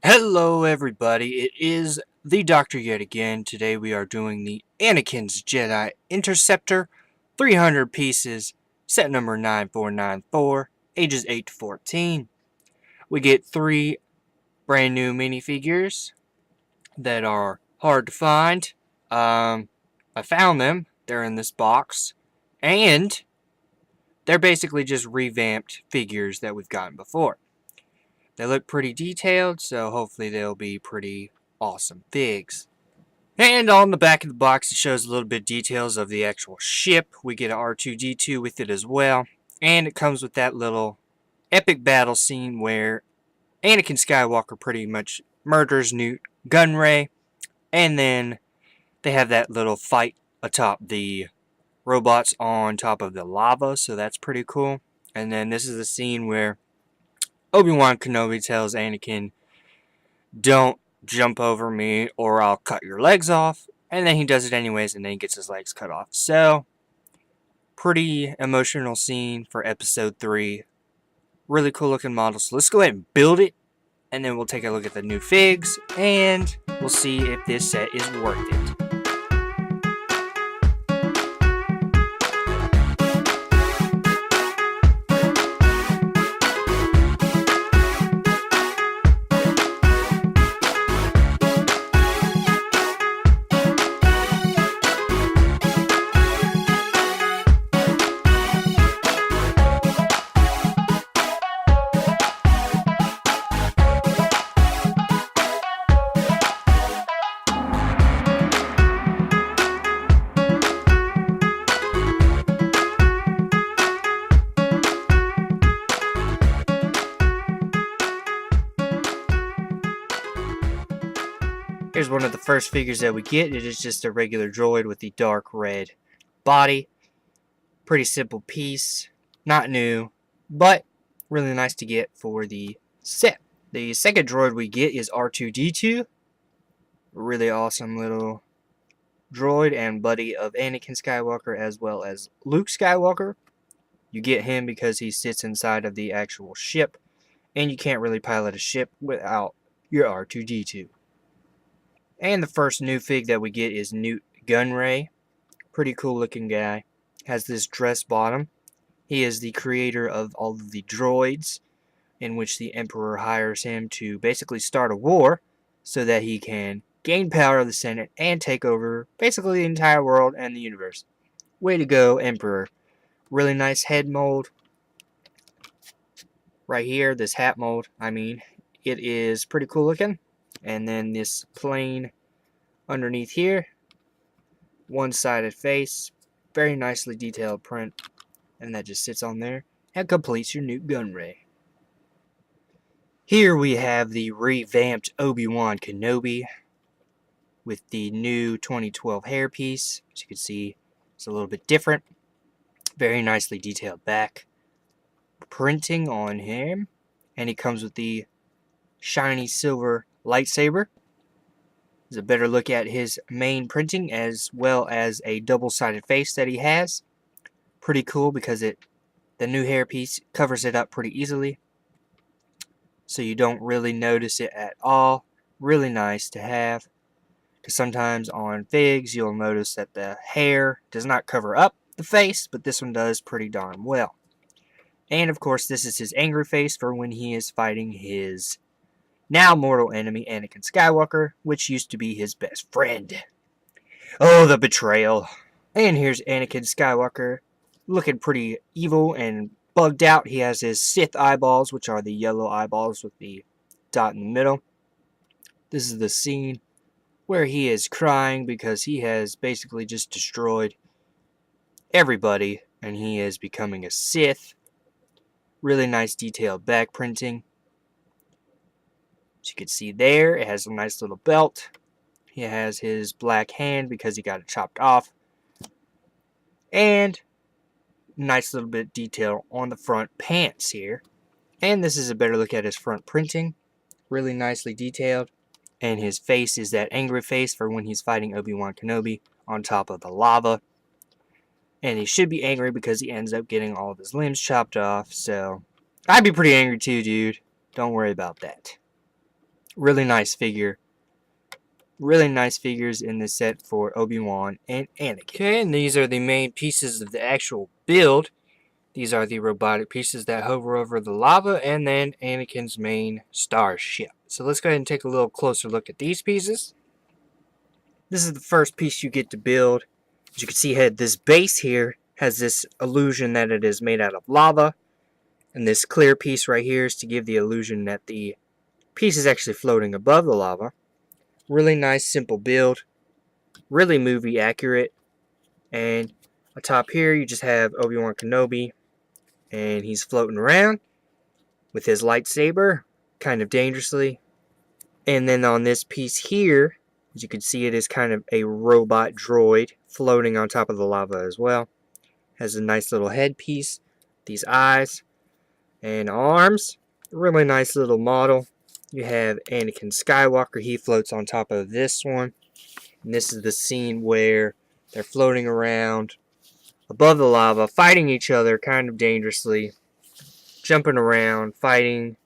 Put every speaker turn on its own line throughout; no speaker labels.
Hello, everybody. It is the Doctor yet again. Today we are doing the Anakin's Jedi Interceptor, 300 pieces, set number 9494, ages 8 to 14. We get 3 brand new minifigures that are hard to find. I found them. They're in this box. And they're basically just revamped figures that we've gotten before. They look pretty detailed, so hopefully they'll be pretty awesome figs. And on the back of the box, it shows a little bit details of the actual ship. We get an R2-D2 with it as well. And it comes with that little epic battle scene where Anakin Skywalker pretty much murders Newt Gunray. And then they have that little fight atop the robots on top of the lava, so that's pretty cool. And then this is the scene where Obi-Wan Kenobi tells Anakin, "Don't jump over me or I'll cut your legs off." And then he does it anyways, and then he gets his legs cut off. So, pretty emotional scene for episode 3. Really cool looking model. So let's go ahead and build it, and then we'll take a look at the new figs, and we'll see if this set is worth it. Here's one of the first figures that we get. It is just a regular droid with the dark red body. Pretty simple piece. Not new, but really nice to get for the set. The second droid we get is R2-D2. Really awesome little droid and buddy of Anakin Skywalker as well as Luke Skywalker. You get him because he sits inside of the actual ship, and you can't really pilot a ship without your R2-D2. And the first new fig that we get is Newt Gunray. Pretty cool looking guy. Has this dress bottom. He is the creator of all of the droids, in which the Emperor hires him to basically start a war so that he can gain power of the Senate and take over basically the entire world and the universe. Way to go, Emperor. Really nice head mold. Right here, this hat mold, it is pretty cool looking. And then this plain underneath here, one-sided face, very nicely detailed print, and that just sits on there and completes your Newt Gunray. Here we have the revamped Obi-Wan Kenobi with the new 2012 hairpiece. As you can see, it's a little bit different. Very nicely detailed back printing on him, and he comes with the shiny silver lightsaber. There's a better look at his main printing as well as a double-sided face that he has. Pretty cool because the new hairpiece covers it up pretty easily, so you don't really notice it at all. Really nice to have, because sometimes on figs you'll notice that the hair does not cover up the face, but this one does pretty darn well. And of course, this is his angry face for when he is fighting his now mortal enemy, Anakin Skywalker, which used to be his best friend. Oh, the betrayal. And here's Anakin Skywalker, looking pretty evil and bugged out. He has his Sith eyeballs, which are the yellow eyeballs with the dot in the middle. This is the scene where he is crying because he has basically just destroyed everybody, and he is becoming a Sith. Really nice detailed back printing. As you can see there, it has a nice little belt. He has his black hand because he got it chopped off. And nice little bit of detail on the front pants here. And this is a better look at his front printing. Really nicely detailed. And his face is that angry face for when he's fighting Obi-Wan Kenobi on top of the lava. And he should be angry because he ends up getting all of his limbs chopped off. So I'd be pretty angry too, dude. Don't worry about that. Really nice figure. Really nice figures in the set for Obi-Wan and Anakin. Okay, and these are the main pieces of the actual build. These are the robotic pieces that hover over the lava, and then Anakin's main starship. So let's go ahead and take a little closer look at these pieces. This is the first piece you get to build. As you can see, this base here has this illusion that it is made out of lava, and this clear piece right here is to give the illusion that the piece is actually floating above the lava. Really nice, simple build. Really movie accurate. And atop here, you just have Obi-Wan Kenobi, and he's floating around with his lightsaber, kind of dangerously. And then on this piece here, as you can see, it is kind of a robot droid floating on top of the lava as well. Has a nice little headpiece, these eyes, and arms. Really nice little model. You have Anakin Skywalker. He floats on top of this one. And this is the scene where they're floating around above the lava, fighting each other kind of dangerously, jumping around, fighting,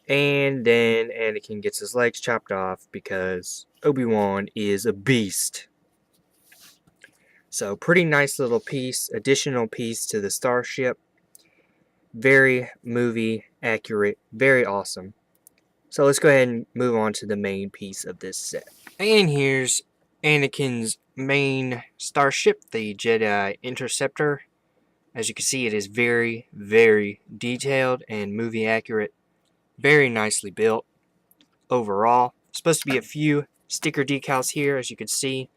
and then Anakin gets his legs chopped off because Obi-Wan is a beast. So pretty nice little piece, additional piece to the Starship. Very movie accurate, very awesome. So let's go ahead and move on to the main piece of this set. And here's Anakin's main starship, the Jedi Interceptor. As you can see, it is very, very detailed and movie accurate. Very nicely built overall. Supposed to be a few sticker decals here, as you can see.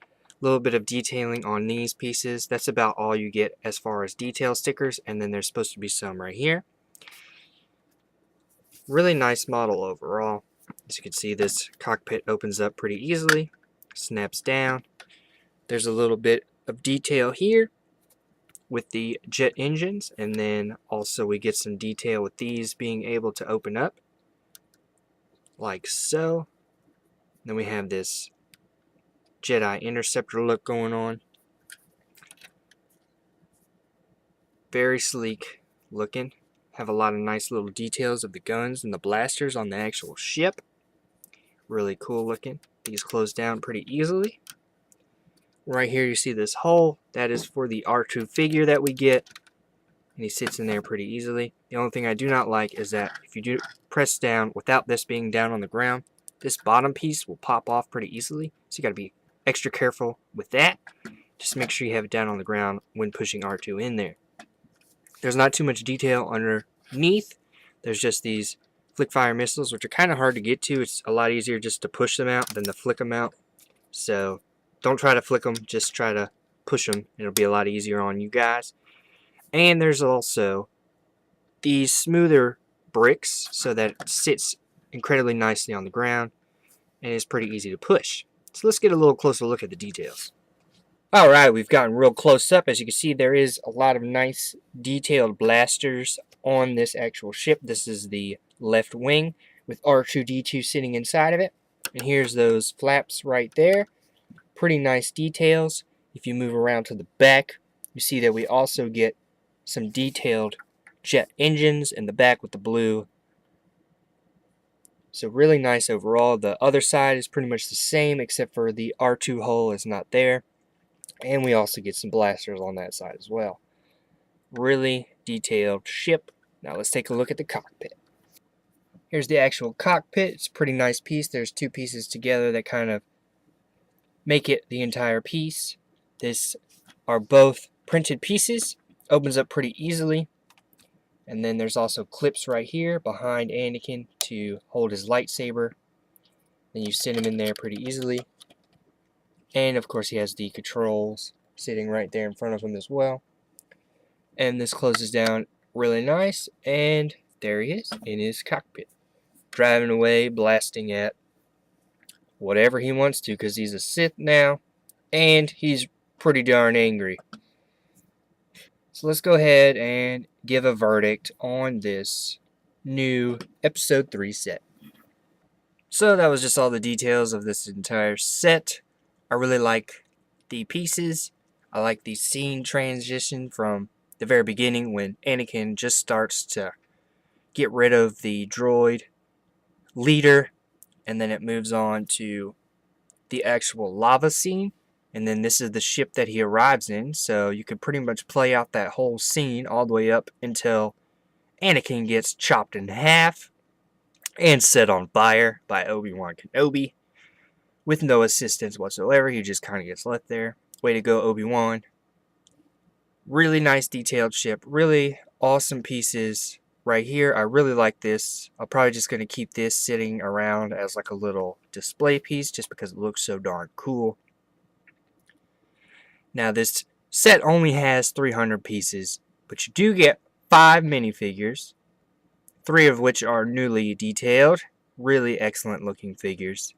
A little bit of detailing on these pieces. That's about all you get as far as detail stickers, and then there's supposed to be some right here. Really nice model overall. As you can see, this cockpit opens up pretty easily, snaps down. There's a little bit of detail here with the jet engines, and then also we get some detail with these being able to open up like so. Then we have this Jedi Interceptor look going on. Very sleek looking. Have a lot of nice little details of the guns and the blasters on the actual ship. Really cool looking. These close down pretty easily. Right here you see this hole. That is for the R2 figure that we get. And he sits in there pretty easily. The only thing I do not like is that if you do press down without this being down on the ground, this bottom piece will pop off pretty easily. So you got to be extra careful with that. Just make sure you have it down on the ground when pushing R2 in there. There's not too much detail underneath. There's just these flick fire missiles, which are kind of hard to get to. It's a lot easier just to push them out than to flick them out. So don't try to flick them, just try to push them. It'll be a lot easier on you guys. And there's also these smoother bricks so that it sits incredibly nicely on the ground and is pretty easy to push. So let's get a little closer look at the details. Alright, we've gotten real close up. As you can see, there is a lot of nice detailed blasters on this actual ship. This is the left wing with R2-D2 sitting inside of it. And here's those flaps right there. Pretty nice details. If you move around to the back, you see that we also get some detailed jet engines in the back with the blue. So really nice overall. The other side is pretty much the same except for the R2 hole is not there. And we also get some blasters on that side as well. Really detailed ship. Now let's take a look at the cockpit. Here's the actual cockpit. It's a pretty nice piece. There's two pieces together that kind of make it the entire piece. This are both printed pieces. Opens up pretty easily. And then there's also clips right here behind Anakin to hold his lightsaber. Then you sit him in there pretty easily. And of course he has the controls sitting right there in front of him as well. And this closes down really nice. And there he is in his cockpit. Driving away, blasting at whatever he wants to because he's a Sith now. And he's pretty darn angry. So let's go ahead and give a verdict on this new Episode 3 set. So that was just all the details of this entire set. I really like the pieces. I like the scene transition from the very beginning when Anakin just starts to get rid of the droid leader and then it moves on to the actual lava scene, and then this is the ship that he arrives in, so you can pretty much play out that whole scene all the way up until Anakin gets chopped in half and set on fire by Obi-Wan Kenobi with no assistance whatsoever. He just kind of gets left there. Way to go, Obi-Wan. Really nice detailed ship, really awesome pieces right here. I really like this. I'm probably just going to keep this sitting around as like a little display piece just because it looks so darn cool. Now this set only has 300 pieces, but you do get 5 minifigures, 3 of which are newly detailed. Really excellent looking figures.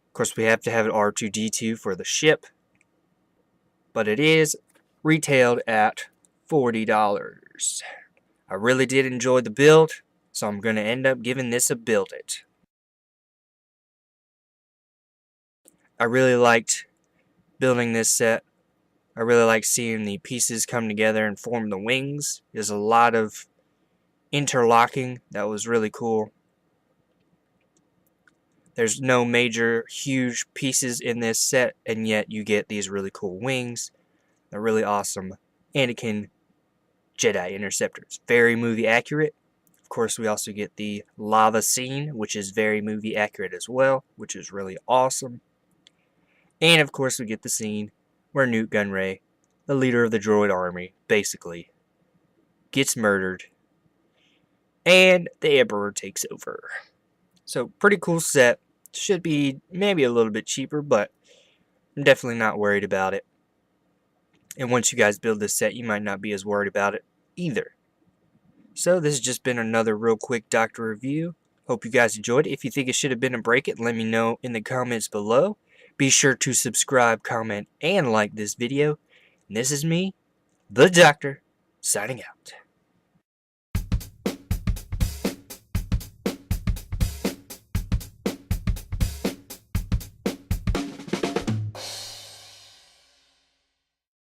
Of course, we have to have an R2-D2 for the ship, but it is retailed at $40. I really did enjoy the build, so I'm going to end up giving this a build it. I really liked building this set. I really like seeing the pieces come together and form the wings. There's a lot of interlocking that was really cool. There's no major huge pieces in this set, and yet you get these really cool wings. They're really awesome Anakin Jedi Interceptors. Very movie accurate. Of course, we also get the lava scene, which is very movie accurate as well, which is really awesome. And of course, we get the scene where Newt Gunray, the leader of the droid army, basically gets murdered, and the Emperor takes over. So, pretty cool set. Should be maybe a little bit cheaper, but I'm definitely not worried about it. And once you guys build this set, you might not be as worried about it either. So, this has just been another real quick Doctor review. Hope you guys enjoyed it. If you think it should have been a break it, let me know in the comments below. Be sure to subscribe, comment, and like this video. And this is me, the Doctor, signing out.